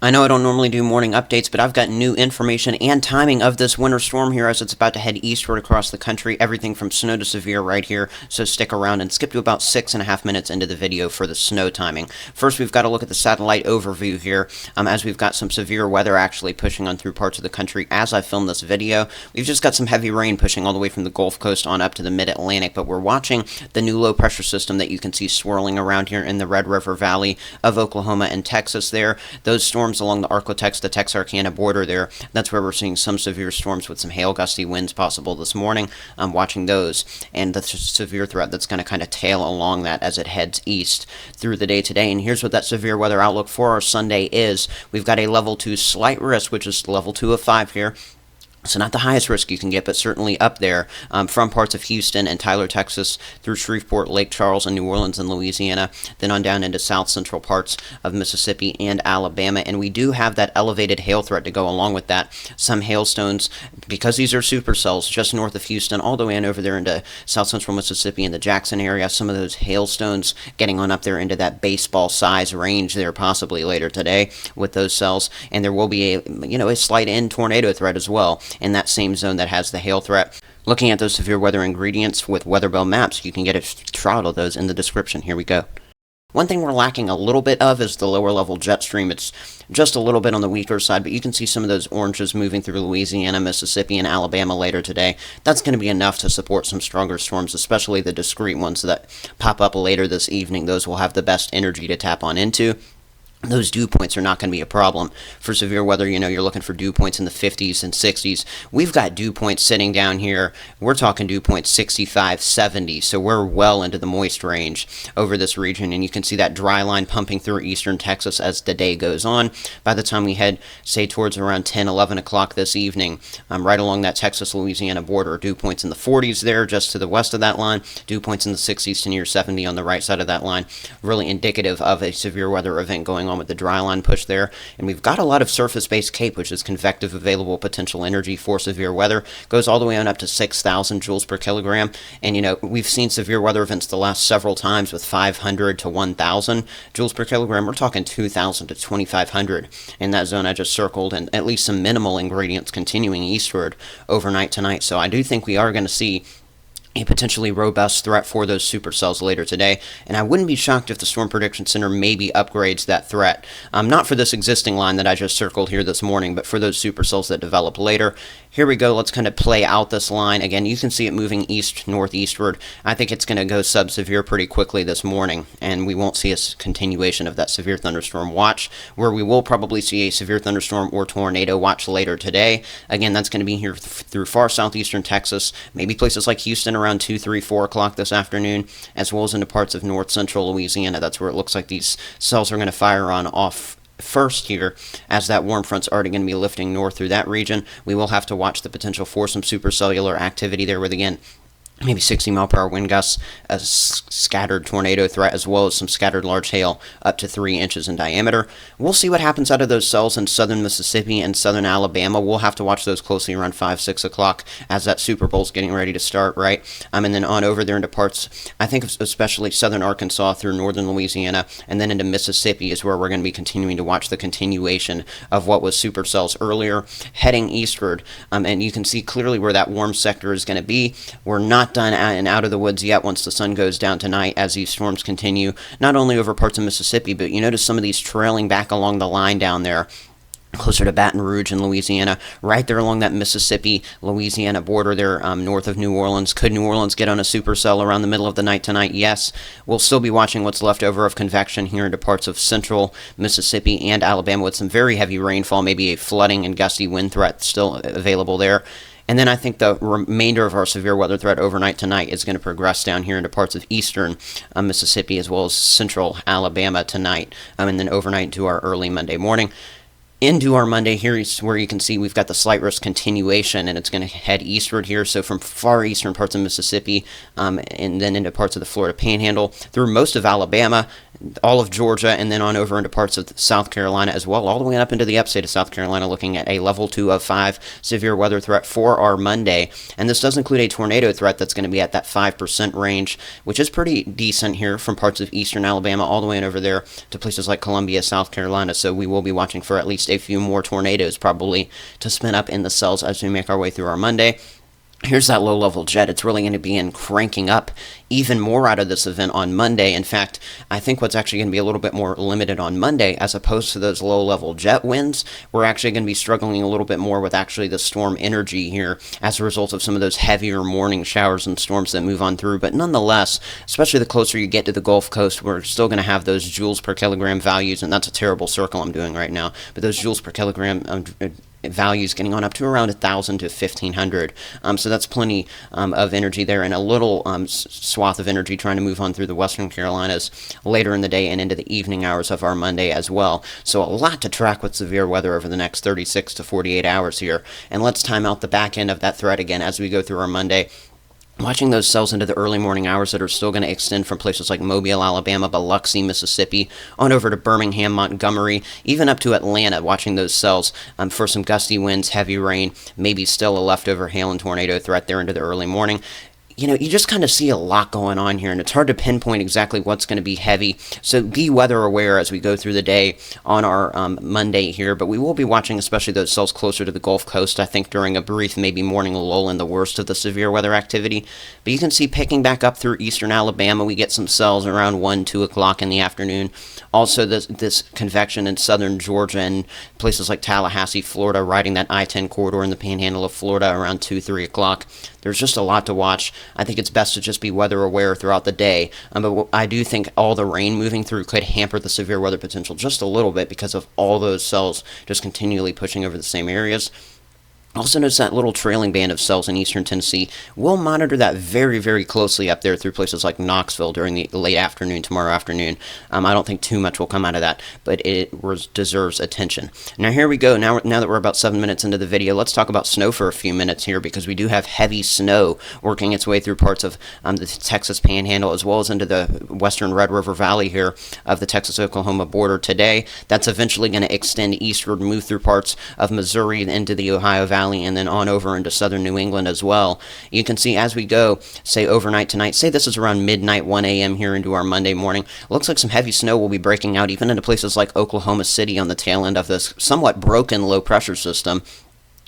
I know I don't normally do morning updates, but I've got new information and timing of this winter storm here as it's about to head eastward across the country. Everything from snow to severe right here, so stick around and skip to about 6.5 minutes into the video for the snow timing. First, we've got to look at the satellite overview here, as we've got some severe weather actually pushing on through parts of the country as I film this video. We've just got some heavy rain pushing all the way from the Gulf Coast on up to the mid-Atlantic, but we're watching the new low pressure system that you can see swirling around here in the Red River Valley of Oklahoma and Texas there. Those storms along the Arklatex, the Texarkana border there, that's where we're seeing some severe storms with some hail gusty winds possible this morning. I'm watching those, and the severe threat that's going to kind of tail along that as it heads east through the day today. And here's what that severe weather outlook for our Sunday is. We've got a level 2 slight risk, which is level 2 of 5 here. So not the highest risk you can get, but certainly up there from parts of Houston and Tyler, Texas, through Shreveport, Lake Charles, and New Orleans and Louisiana, then on down into south central parts of Mississippi and Alabama. And we do have that elevated hail threat to go along with that. Some hailstones, because these are supercells, just north of Houston, all the way on over there into south central Mississippi and the Jackson area. Some of those hailstones getting on up there into that baseball size range there possibly later today with those cells. And there will be a slight end tornado threat as well in that same zone that has the hail threat. Looking at those severe weather ingredients with weather bell maps, you can get a trial of those in the description. Here we go. One thing we're lacking a little bit of is the lower level jet stream. It's just a little bit on the weaker side, but you can see some of those oranges moving through Louisiana, Mississippi, and Alabama later today. That's going to be enough to support some stronger storms, especially the discrete ones that pop up later this evening. Those will have the best energy to tap on into. Those dew points are not going to be a problem. For severe weather, you're looking for dew points in the 50s and 60s. We've got dew points sitting down here. We're talking dew points 65, 70, so we're well into the moist range over this region, and you can see that dry line pumping through eastern Texas as the day goes on. By the time we head, say, towards around 10, 11 o'clock this evening, right along that Texas-Louisiana border, dew points in the 40s there, just to the west of that line, dew points in the 60s to near 70 on the right side of that line, really indicative of a severe weather event going on with the dry line push there. And we've got a lot of surface-based CAPE, which is convective available potential energy for severe weather. Goes all the way on up to 6,000 joules per kilogram. And we've seen severe weather events the last several times with 500 to 1,000 joules per kilogram. We're talking 2,000 to 2,500 in that zone I just circled, and at least some minimal ingredients continuing eastward overnight tonight. So I do think we are going to see a potentially robust threat for those supercells later today, and I wouldn't be shocked if the Storm Prediction Center maybe upgrades that threat. Not for this existing line that I just circled here this morning, but for those supercells that develop later. Here we go. Let's kind of play out this line. Again, you can see it moving east-northeastward. I think it's going to go sub-severe pretty quickly this morning, and we won't see a continuation of that severe thunderstorm watch, where we will probably see a severe thunderstorm or tornado watch later today. Again, that's going to be here through far southeastern Texas, maybe places like Houston around 2, 3, 4 o'clock this afternoon, as well as into parts of north central Louisiana. That's where it looks like these cells are going to fire on off first here, as that warm front's already going to be lifting north through that region. We will have to watch the potential for some supercellular activity there with, again, maybe 60-mile-per-hour wind gusts, a scattered tornado threat, as well as some scattered large hail up to 3 inches in diameter. We'll see what happens out of those cells in southern Mississippi and southern Alabama. We'll have to watch those closely around 5, 6 o'clock as that Super Bowl's getting ready to start, right? And then on over there into parts, I think especially southern Arkansas through northern Louisiana, and then into Mississippi is where we're going to be continuing to watch the continuation of what was supercells earlier, heading eastward. And you can see clearly where that warm sector is going to be. We're not done and out of the woods yet once the sun goes down tonight as these storms continue, not only over parts of Mississippi, but you notice some of these trailing back along the line down there, closer to Baton Rouge in Louisiana, right there along that Mississippi-Louisiana border there, north of New Orleans. Could New Orleans get on a supercell around the middle of the night tonight? Yes. We'll still be watching what's left over of convection here into parts of central Mississippi and Alabama with some very heavy rainfall, maybe a flooding and gusty wind threat still available there. And then I think the remainder of our severe weather threat overnight tonight is going to progress down here into parts of eastern Mississippi as well as central Alabama tonight, and then overnight to our early Monday morning. into our Monday. Here is where you can see we've got the slight risk continuation, and it's going to head eastward here. So from far eastern parts of Mississippi, and then into parts of the Florida Panhandle, through most of Alabama, all of Georgia, and then on over into parts of South Carolina as well, all the way up into the upstate of South Carolina, looking at a level 2 of 5 severe weather threat for our Monday. And this does include a tornado threat that's going to be at that 5% range, which is pretty decent here from parts of eastern Alabama all the way over there to places like Columbia, South Carolina. So we will be watching for at least a few more tornadoes probably to spin up in the cells as we make our way through our Monday. Here's that low-level jet. It's really going to begin cranking up even more out of this event on Monday. In fact, I think what's actually going to be a little bit more limited on Monday, as opposed to those low-level jet winds, we're actually going to be struggling a little bit more with actually the storm energy here as a result of some of those heavier morning showers and storms that move on through. But nonetheless, especially the closer you get to the Gulf Coast, we're still going to have those joules per kilogram values, and that's a terrible circle I'm doing right now, but those joules per kilogram values getting on up to around 1,000 to 1,500. So that's plenty of energy there, and a little swath of energy trying to move on through the western Carolinas later in the day and into the evening hours of our Monday as well. So a lot to track with severe weather over the next 36 to 48 hours here. And let's time out the back end of that threat again as we go through our Monday. Watching those cells into the early morning hours that are still going to extend from places like Mobile, Alabama, Biloxi, Mississippi, on over to Birmingham, Montgomery, even up to Atlanta, watching those cells for some gusty winds, heavy rain, maybe still a leftover hail and tornado threat there into the early morning. You know, you just kind of see a lot going on here, and it's hard to pinpoint exactly what's going to be heavy. So be weather aware as we go through the day on our Monday here. But we will be watching especially those cells closer to the Gulf Coast, I think, during a brief maybe morning lull in the worst of the severe weather activity. But you can see picking back up through eastern Alabama, we get some cells around 1, 2 o'clock in the afternoon. Also, this convection in southern Georgia and places like Tallahassee, Florida, riding that I-10 corridor in the panhandle of Florida around 2, 3 o'clock. There's just a lot to watch. I think it's best to just be weather aware throughout the day. But I do think all the rain moving through could hamper the severe weather potential just a little bit because of all those cells just continually pushing over the same areas. Also notice that little trailing band of cells in eastern Tennessee. We'll monitor that very, very closely up there through places like Knoxville during the late afternoon, tomorrow afternoon. I don't think too much will come out of that, but it deserves attention. Now here we go. Now that we're about 7 minutes into the video, let's talk about snow for a few minutes here, because we do have heavy snow working its way through parts of the Texas Panhandle, as well as into the western Red River Valley here of the Texas-Oklahoma border today. That's eventually going to extend eastward, move through parts of Missouri and into the Ohio Valley, and then on over into southern New England as well. You can see as we go, say overnight tonight, say this is around midnight, 1 a.m. here into our Monday morning, looks like some heavy snow will be breaking out even into places like Oklahoma City on the tail end of this somewhat broken low pressure system.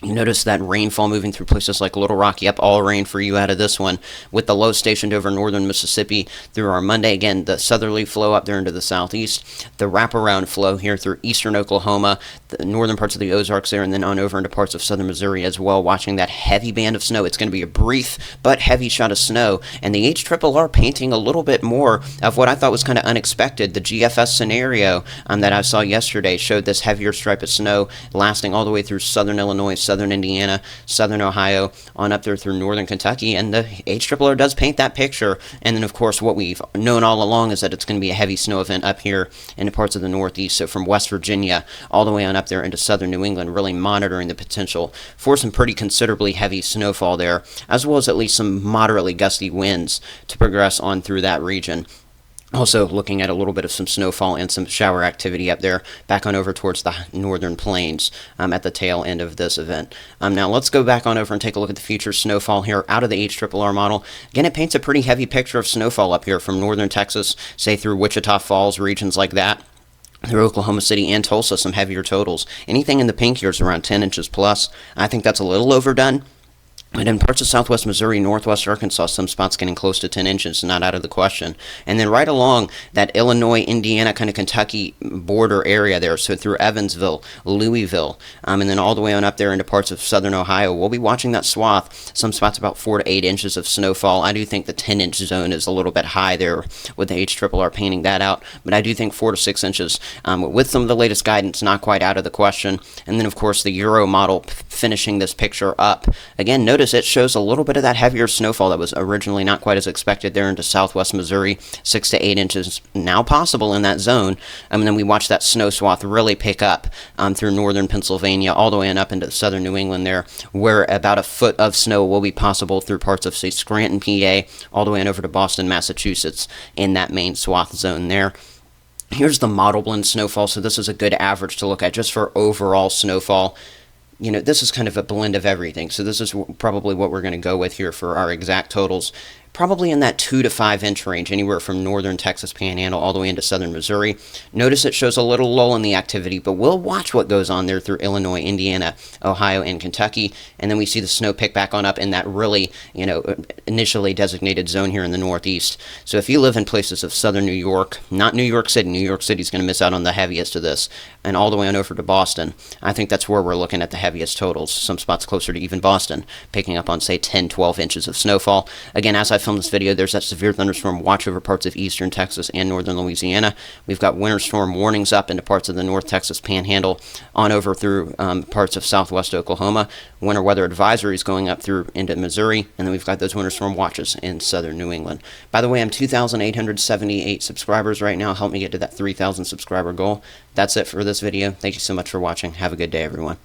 You notice that rainfall moving through places like Little Rock. Yep, all rain for you out of this one, with the low stationed over northern Mississippi through our Monday. Again, the southerly flow up there into the southeast, the wraparound flow here through eastern Oklahoma, the northern parts of the Ozarks there, and then on over into parts of southern Missouri as well, watching that heavy band of snow. It's going to be a brief but heavy shot of snow, and the HRRR painting a little bit more of what I thought was kind of unexpected. The GFS scenario that I saw yesterday showed this heavier stripe of snow lasting all the way through southern Illinois, southern Indiana, southern Ohio, on up there through northern Kentucky, and the HRRR does paint that picture. And then, of course, what we've known all along is that it's going to be a heavy snow event up here in the parts of the Northeast, so from West Virginia all the way on up there into southern New England, really monitoring the potential for some pretty considerably heavy snowfall there, as well as at least some moderately gusty winds to progress on through that region. Also looking at a little bit of some snowfall and some shower activity up there, back on over towards the northern plains at the tail end of this event. Now let's go back on over and take a look at the future snowfall here out of the HRRR model. Again, it paints a pretty heavy picture of snowfall up here from northern Texas, say through Wichita Falls, regions like that, through Oklahoma City and Tulsa, some heavier totals. Anything in the pink here is around 10 inches plus. I think that's a little overdone. And in parts of southwest Missouri, northwest Arkansas, some spots getting close to 10 inches, not out of the question. And then right along that Illinois, Indiana, kind of Kentucky border area there, so through Evansville, Louisville, and then all the way on up there into parts of southern Ohio, we'll be watching that swath. Some spots about 4 to 8 inches of snowfall. I do think the 10-inch zone is a little bit high there with the HRRR painting that out, but I do think 4 to 6 inches with some of the latest guidance, not quite out of the question. And then, of course, the Euro model finishing this picture up. Again, notice notice it shows a little bit of that heavier snowfall that was originally not quite as expected there into southwest Missouri. 6 to 8 inches now possible in that zone. And then we watch that snow swath really pick up through northern Pennsylvania, all the way on up into southern New England there, where about a foot of snow will be possible through parts of, say, Scranton, PA, all the way on over to Boston, Massachusetts, in that main swath zone there. Here's the model blend snowfall, so this is a good average to look at just for overall snowfall. You know, this is kind of a blend of everything, so this is probably what we're going to go with here for our exact totals. Probably in that 2 to 5 inch range, anywhere from northern Texas Panhandle all the way into southern Missouri. Notice it shows a little lull in the activity, but we'll watch what goes on there through Illinois, Indiana, Ohio, and Kentucky, and then we see the snow pick back on up in that really, you know, initially designated zone here in the Northeast. So if you live in places of southern New York, not New York City's going to miss out on the heaviest of this, and all the way on over to Boston, I think that's where we're looking at the heaviest totals. Some spots closer to even Boston, picking up on, say, 10, 12 inches of snowfall. Again, as I film this video, there's that severe thunderstorm watch over parts of eastern Texas and northern Louisiana. We've got winter storm warnings up into parts of the North Texas Panhandle on over through parts of southwest Oklahoma. Winter weather advisories going up through into Missouri, and then we've got those winter storm watches in southern New England. By the way, I'm 2,878 subscribers right now. Help me get to that 3,000 subscriber goal. That's it for this video. Thank you so much for watching. Have a good day, everyone.